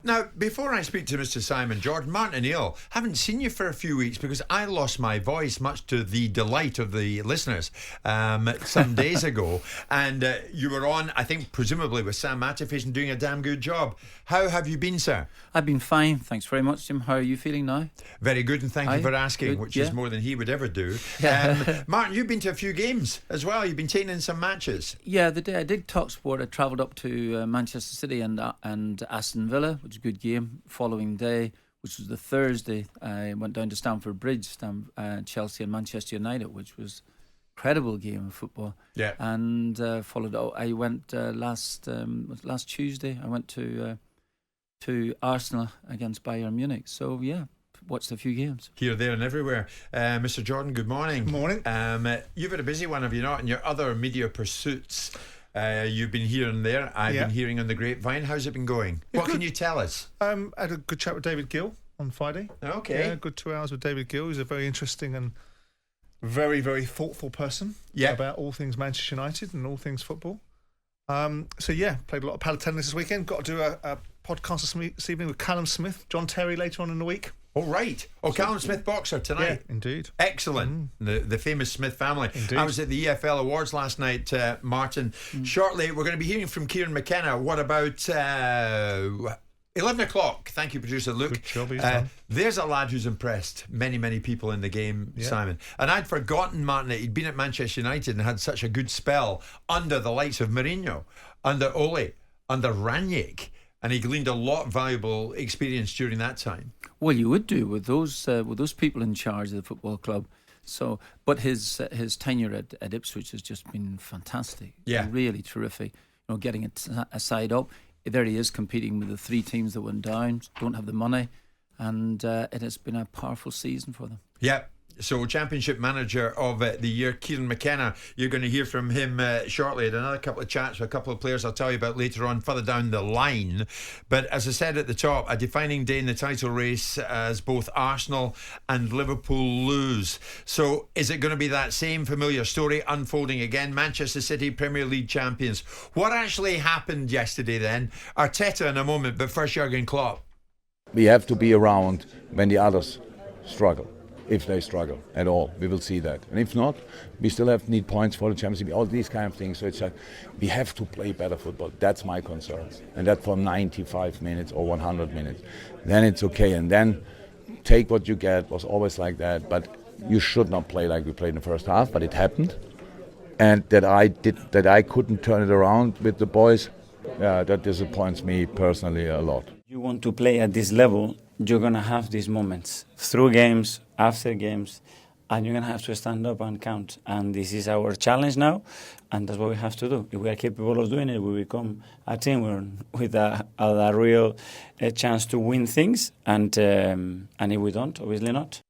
Now, before I speak to Mr. Simon Jordan, Martin O'Neill, haven't seen you for a few weeks because I lost my voice, much to the delight of the listeners, some days ago. And you were on, I think, presumably with Sam Matterfish and doing a damn good job. How have you been, sir? I've been fine. Thanks very much, Jim. How are you feeling now? Very good, and thank you for asking, good, which is more than he would ever do. Yeah. Martin, you've been to a few games as well. You've been taking in some matches. Yeah, the day I did talkSPORT, I travelled up to Manchester City and Aston Villa, which was a good game. Following day, which was the Thursday, I went down to Stamford Bridge, Chelsea and Manchester United, which was an incredible game of football. Yeah. And followed. I went last Tuesday. I went to Arsenal against Bayern Munich. So yeah, watched a few games. Here, there and everywhere. Mr. Jordan, good morning. Good morning. You've had a busy one, have you not? In your other media pursuits, you've been here and there. I've been hearing on the grapevine. How's it been going? What can you tell us? I had a good chat with David Gill on Friday. Okay. Yeah, good 2 hours with David Gill. He's a very interesting and very, very thoughtful person about all things Manchester United and all things football. So yeah, played a lot of padel tennis this weekend. Got to do a podcast this evening with Callum Smith, John Terry later on in the week. Oh, right. Oh, Callum Smith boxer tonight. Yeah, indeed. Excellent. The famous Smith family. Indeed. I was at the EFL Awards last night, Martin. Shortly, we're going to be hearing from Kieran McKenna. What about 11 o'clock? Thank you, producer Luke. Good job, he's done. There's a lad who's impressed many people in the game, Simon. And I'd forgotten, Martin, that he'd been at Manchester United and had such a good spell under the likes of Mourinho, under Ole, under Ranić. And he gleaned a lot of valuable experience during that time. Well, you would do with those people in charge of the football club. So, but his tenure at Ipswich has just been fantastic. Yeah, really terrific. You know, getting a side up. There he is competing with the three teams that went down, don't have the money, and it has been a powerful season for them. Yeah. So, Championship Manager of the Year, Kieran McKenna. You're going to hear from him shortly. And another couple of chats with a couple of players I'll tell you about later on, further down the line. But as I said at the top, a defining day in the title race as both Arsenal and Liverpool lose. So, is it going to be that same familiar story unfolding again? Manchester City, Premier League champions. What actually happened yesterday then? Arteta in a moment, but first Jurgen Klopp. We have to be around when the others struggle. If they struggle at all, we will see that. And if not, we still need points for the Champions League, all these kind of things. So it's like, we have to play better football. That's my concern. And that for 95 minutes or 100 minutes. Then it's okay. And then take what you get, was always like that. But you should not play like we played in the first half, but it happened. And that I couldn't turn it around with the boys, that disappoints me personally a lot. You want to play at this level, you're going to have these moments through games, after games, and you're going to have to stand up and count. And this is our challenge now, and that's what we have to do. If we are capable of doing it, we become a team with a real chance to win things, and if we don't, obviously not.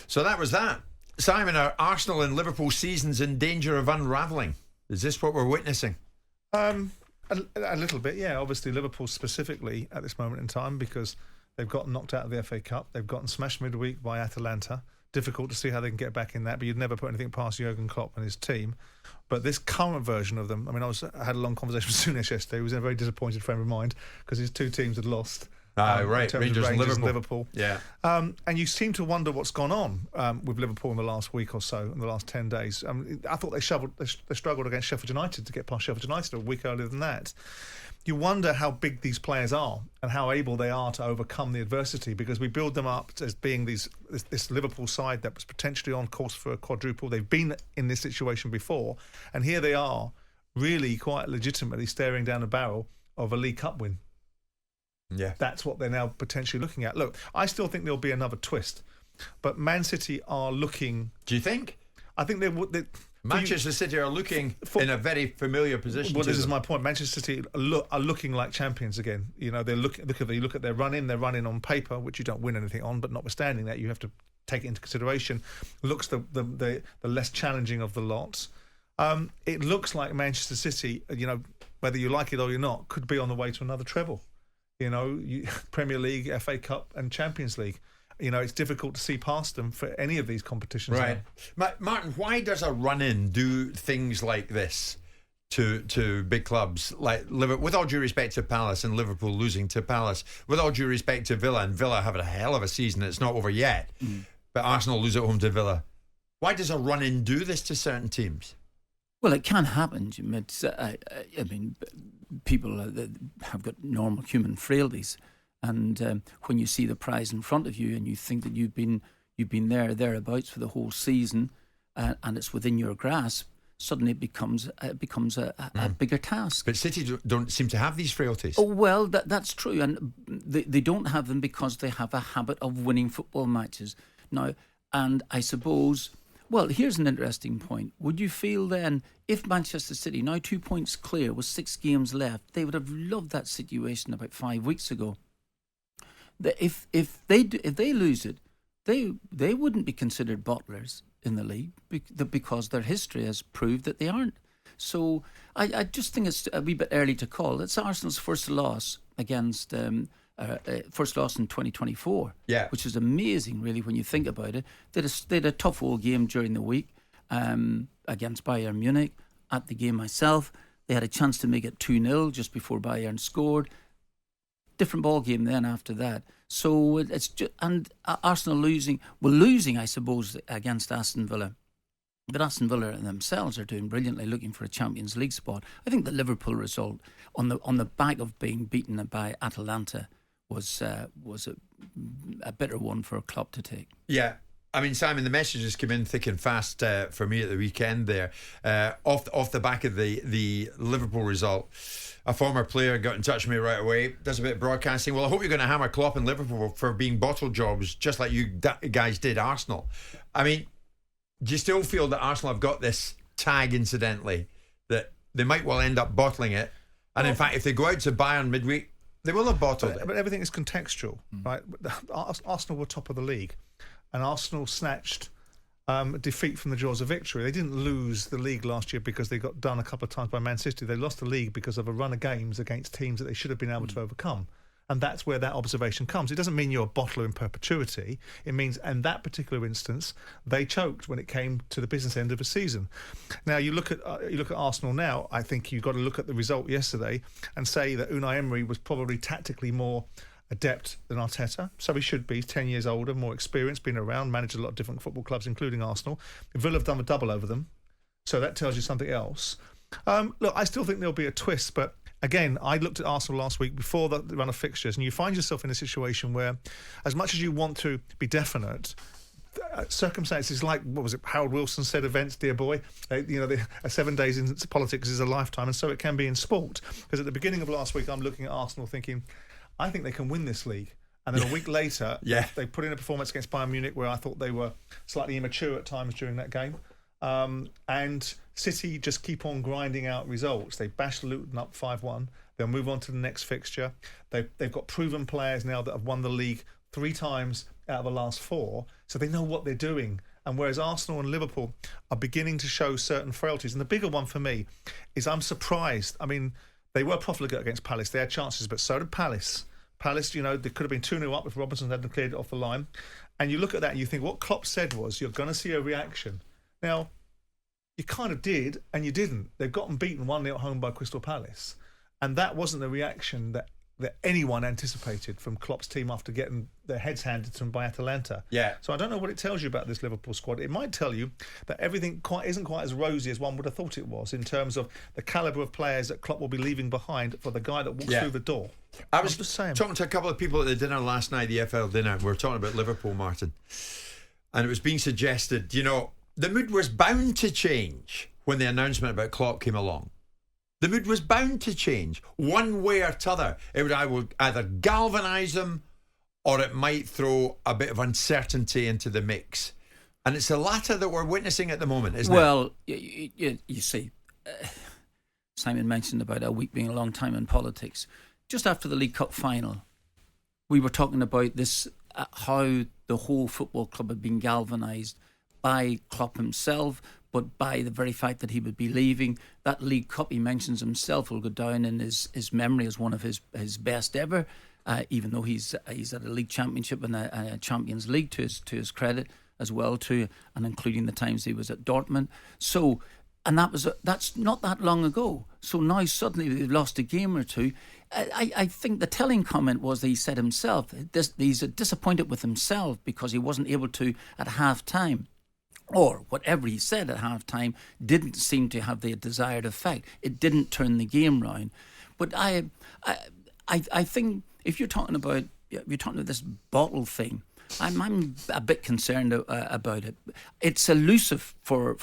So that was that. Simon, are Arsenal and Liverpool seasons in danger of unravelling? Is this what we're witnessing? A little bit, yeah. Obviously, Liverpool specifically at this moment in time, because they've gotten knocked out of the FA Cup. They've gotten smashed midweek by Atalanta. Difficult to see how they can get back in that, but you'd never put anything past Jurgen Klopp and his team. But this current version of them, I mean, I had a long conversation with Sunesh yesterday. He was a very disappointed friend of mine because his two teams had lost. Right, Rangers and Liverpool. Yeah. And you seem to wonder what's gone on with Liverpool in the last week or so, in the last 10 days. I thought they struggled against Sheffield United to get past Sheffield United a week earlier than that. You wonder how big these players are and how able they are to overcome the adversity, because we build them up as being this Liverpool side that was potentially on course for a quadruple. They've been in this situation before, and here they are, really quite legitimately staring down the barrel of a League Cup win. Yeah, that's what they're now potentially looking at. Look, I still think there'll be another twist, but Man City are looking. Do you think? I think they would. Manchester City are looking in a very familiar position. Well, this is my point. Manchester City are looking like champions again. You know, you look at their run-in. They're running on paper, which you don't win anything on, but notwithstanding that, you have to take it into consideration. Looks the less challenging of the lots. It looks like Manchester City, you know, whether you like it or you're not, could be on the way to another treble. You know, Premier League, FA Cup and Champions League. You know, it's difficult to see past them for any of these competitions. Right. Martin, why does a run-in do things like this to big clubs like Liverpool, with all due respect to Palace, and Liverpool losing to Palace, with all due respect to Villa, and Villa having a hell of a season. It's not over yet, but Arsenal lose at home to Villa. Why does a run-in do this to certain teams? Well, it can happen, Jim. I mean, people that have got normal human frailties, and when you see the prize in front of you and you think that you've been thereabouts for the whole season, and it's within your grasp, suddenly it becomes a bigger task. But City don't seem to have these frailties. Oh, well, that's true, and they don't have them because they have a habit of winning football matches now. And I suppose, well, here's an interesting point. Would you feel then, if Manchester City, now 2 points clear with 6 games left, they would have loved that situation about 5 weeks ago? That if they lose it, they wouldn't be considered bottlers in the league because their history has proved that they aren't. So I just think it's a wee bit early to call. It's Arsenal's first loss against first loss in 2024, which is amazing, really, when you think about it. They had a tough old game during the week against Bayern Munich. At the game myself, they had a chance to make it 2-0 just before Bayern scored. Different ball game then after that. So it's just, and Arsenal losing, I suppose, against Aston Villa. But Aston Villa themselves are doing brilliantly, looking for a Champions League spot. I think the Liverpool result, on the back of being beaten by Atalanta, was a bitter one for Klopp to take. Yeah. I mean, Simon, the messages came in thick and fast for me at the weekend there. Off the back of the Liverpool result, a former player got in touch with me right away, does a bit of broadcasting. Well, I hope you're going to hammer Klopp and Liverpool for being bottle jobs, just like you guys did Arsenal. I mean, do you still feel that Arsenal have got this tag, incidentally, that they might well end up bottling it? And in fact, if they go out to Bayern midweek, they will have bottled it. But everything is contextual, right? Arsenal were top of the league, and Arsenal snatched defeat from the jaws of victory. They didn't lose the league last year because they got done a couple of times by Man City. They lost the league because of a run of games against teams that they should have been able to overcome. And that's where that observation comes. It doesn't mean you're a bottler in perpetuity. It means, in that particular instance, they choked when it came to the business end of the season. Now, you look at Arsenal now. I think you've got to look at the result yesterday and say that Unai Emery was probably tactically more adept than Arteta. So he should be. He's 10 years older, more experienced, been around, managed a lot of different football clubs, including Arsenal. Villa have done a double over them. So that tells you something else. Look, I still think there'll be a twist, but again, I looked at Arsenal last week before the run of fixtures, and you find yourself in a situation where, as much as you want to be definite, circumstances like, what was it, Harold Wilson said, events, dear boy, 7 days in politics is a lifetime, and so it can be in sport. Because at the beginning of last week, I'm looking at Arsenal thinking, I think they can win this league. And then a week later, they put in a performance against Bayern Munich where I thought they were slightly immature at times during that game. And City just keep on grinding out results. They bashed Luton up 5-1. They'll move on to the next fixture. They've got proven players now that have won the league 3 times out of the last 4, so they know what they're doing. And whereas Arsenal and Liverpool are beginning to show certain frailties, and the bigger one for me is I'm surprised. I mean, they were profligate against Palace. They had chances, but so did Palace. Palace, they could have been 2-0 up if Robinson hadn't cleared it off the line. And you look at that and you think what Klopp said was, you're going to see a reaction. Now, you kind of did, and you didn't. They've gotten beaten 1-0 at home by Crystal Palace. And that wasn't the reaction that anyone anticipated from Klopp's team after getting their heads handed to them by Atalanta. Yeah. So I don't know what it tells you about this Liverpool squad. It might tell you that everything isn't quite as rosy as one would have thought it was in terms of the calibre of players that Klopp will be leaving behind for the guy that walks through the door. I was just talking to a couple of people at the dinner last night, the FL dinner. We were talking about Liverpool, Martin. And it was being suggested, the mood was bound to change when the announcement about Klopp came along. The mood was bound to change one way or t'other. It would either galvanise them or it might throw a bit of uncertainty into the mix. And it's the latter that we're witnessing at the moment, isn't it? Well, you see, Simon mentioned about a week being a long time in politics. Just after the League Cup final, we were talking about this, how the whole football club had been galvanised by Klopp himself, but by the very fact that he would be leaving. That League Cup, he mentions himself, will go down in his memory as one of his best ever, even though he's at a league championship and a Champions League to his credit as well too, and including the times he was at Dortmund. So And that's not that long ago. So now suddenly they've lost a game or two. I think the telling comment was that he said himself, he's disappointed with himself because he wasn't able to at half-time. Or whatever he said at half-time didn't seem to have the desired effect. It didn't turn the game round. But I think if you're talking about this bottle thing, I'm a bit concerned about it. It's elusive for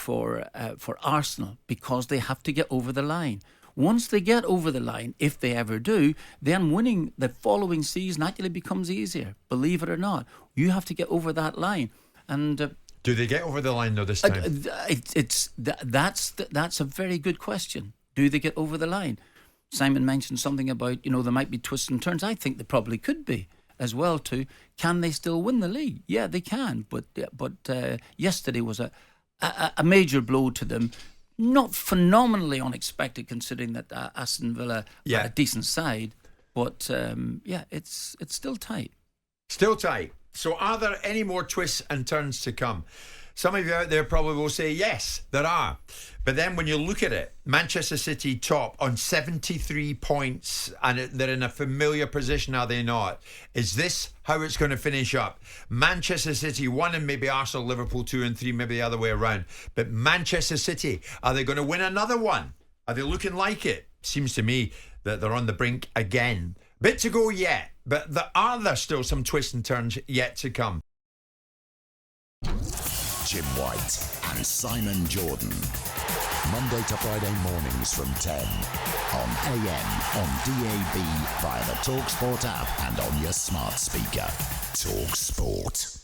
Arsenal because they have to get over the line. Once they get over the line, if they ever do, then winning the following season actually becomes easier. Believe it or not, you have to get over that line. And do they get over the line though this time? That's a very good question. Do they get over the line? Simon mentioned something about there might be twists and turns. I think they probably could be as well too. Can they still win the league? Yeah, they can. But yesterday was a major blow to them. Not phenomenally unexpected considering that Aston Villa are a decent side. But it's still tight. Still tight. So are there any more twists and turns to come? Some of you out there probably will say yes, there are. But then when you look at it, Manchester City top on 73 points and they're in a familiar position, are they not? Is this how it's going to finish up? Manchester City 1 and maybe Arsenal, Liverpool 2 and 3, maybe the other way around. But Manchester City, are they going to win another one? Are they looking like it? Seems to me that they're on the brink again. Bit to go yet, but are there still some twists and turns yet to come? Jim White and Simon Jordan. Monday to Friday mornings from 10 on AM, on DAB, via the talkSPORT app and on your smart speaker. talkSPORT.